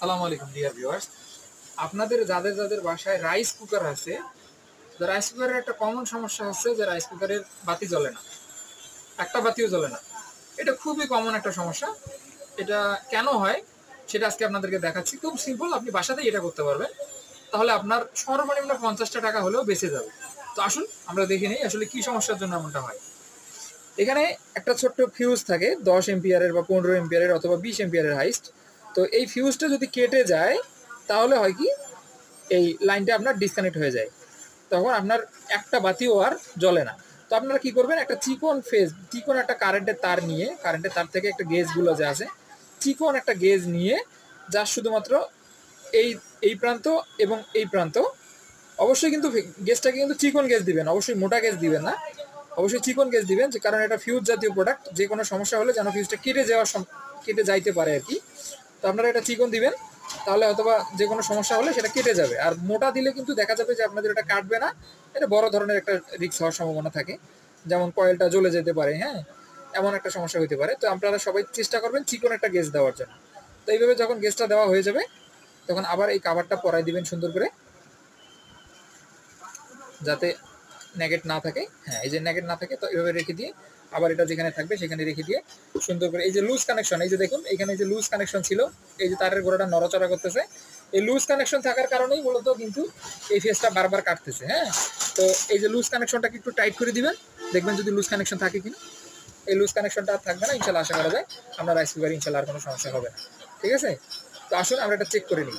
আসসালামু আলাইকুম dear viewers. আপনাদের যাদের যাদের বাসায় রাইস কুকার আছে, তো রাইস কুকারের একটা কমন সমস্যা হচ্ছে যে রাইস কুকারের বাতি জ্বলে না, একটা বাতিও জ্বলে না। এটা খুবই কমন একটা সমস্যা। এটা কেন হয় সেটা আজকে আপনাদেরকে দেখাচ্ছি। খুব সিম্পল, আপনি বাসাতেই এটা করতে পারবেন। তাহলে আপনার সর্বনিম্ন 50টা টাকা হলেও বেঁচে যাবে। তো আসুন আমরা দেখে নিই আসলে কি সমস্যার জন্য এমনটা হয়। এখানে একটা ছোট্ট ফিউজ থাকে 10 এম্পিয়ারের বা 15 এম্পিয়ারের অথবা 20 এম্পিয়ারের হাইস্ট। তো এই ফিউজটা যদি কেটে যায় তাহলে হয় কি, এই লাইনটা আপনার ডিসকানেক্ট হয়ে যায়। তখন আপনার একটা বাতিও আর জ্বলে না। তো আপনারা কি করবেন, একটা চিকন একটা কারেন্টের তার নিয়ে, কারেন্টের তার থেকে একটা গেজগুলো যে আছে, চিকন একটা গেজ নিয়ে যা শুধুমাত্র এই এই প্রান্ত এবং এই প্রান্ত, অবশ্যই কিন্তু গেজটাকে কিন্তু চিকন গেজ দিবেন, অবশ্যই মোটা গেজ দিবেন না, অবশ্যই চিকন গেজ দিবেন, যে কারণ এটা ফিউজ জাতীয় প্রোডাক্ট, যে কোনো সমস্যা হলে যেন ফিউজটা কেটে যাইতে পারে আর কি। তো আপনারা এটা চিকন দিবেন, তাহলে অথবা যে কোনো সমস্যা হলে সেটা কেটে যাবে। আর মোটা দিলে কিন্তু দেখা যাবে যে আপনাদের এটা কাটবে না, এটা বড় ধরনের একটা রিস্ক হওয়ার সম্ভাবনা থাকে, যেমন কয়েলটা জ্বলে যেতে পারে, হ্যাঁ, এমন একটা সমস্যা হতে পারে। তো আপনারা সবাই চেষ্টা করবেন চিকন একটা গেজ দেওয়ার জন্য। তো এইভাবে যখন গেজটা দেওয়া হয়ে যাবে তখন আবার এই কাভারটা পরাই দিবেন সুন্দর করে, যাতে নেগেট না থাকে। হ্যাঁ, এই যে নেগেট না থাকে, তো এইভাবে রেখে দিয়ে আবার এটা যেখানে থাকবে সেখানে রেখে দিয়ে সুন্দর করে, এই যে লুজ কানেকশন, এই যে দেখুন এখানে যে লুজ কানেকশন ছিল, এই যে তারের গোড়াটা নড়াচড়া করতেছে, এই লুজ কানেকশন থাকার কারণেই মূলত কিন্তু এই ফেসটা বারবার কাটতেছে। হ্যাঁ, তো এই যে লুজ কানেকশনটাকে একটু টাইট করে দিবেন, দেখবেন যদি লুজ কানেকশন থাকে কিনা। এই লুজ কানেকশনটা আর থাকবে না, ইনশাল্লাহ আশা করা যায় আপনার রাইস কুকারে ইনশাল্লাহ আর কোনো সমস্যা হবে না। ঠিক আছে, তো আসুন আমরা এটা চেক করে নিই।